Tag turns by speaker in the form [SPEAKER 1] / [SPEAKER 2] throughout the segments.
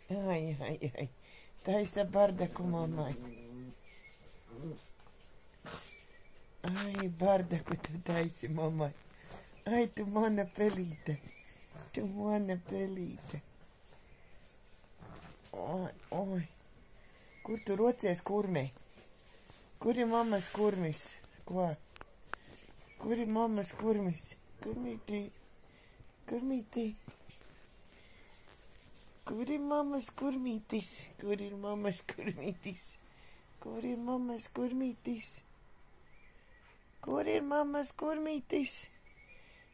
[SPEAKER 1] Ai, ai, ai. Taisa bardaku mammai. Ai, bardaku tu taisi mammai. Ai, tu mana pelīte. Tu mana pelīte. Oi, oi. Kur tu rocies, kurmi? Kur ir mammas kurmis? Ko? Kur ir mammas kurmis? Kurmītī? Kurmītī? Kur ir mammas kurmītis? Kur ir mammas kurmītis? Kur ir mammas kurmītis? Kur ir mammas kurmītis?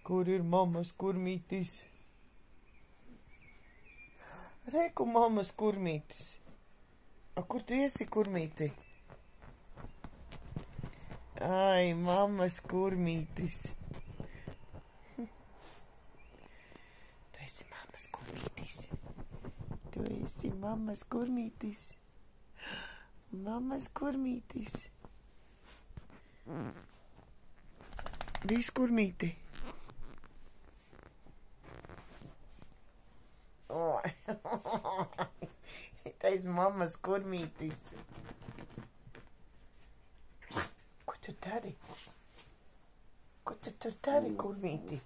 [SPEAKER 1] Kur ir mammas kurmītis? Reku mammas kurmītis. A kur tu esi, kurmīti? Ai, mammas kurmītis. Tu esi mammas kurmītis. Tu esi mammas kurmītis. Mammas kurmītis. Viss kurmīti. Oi. Tas mammas kurmītis. Ko tu dari? Ko tu tur dari, kurmīti?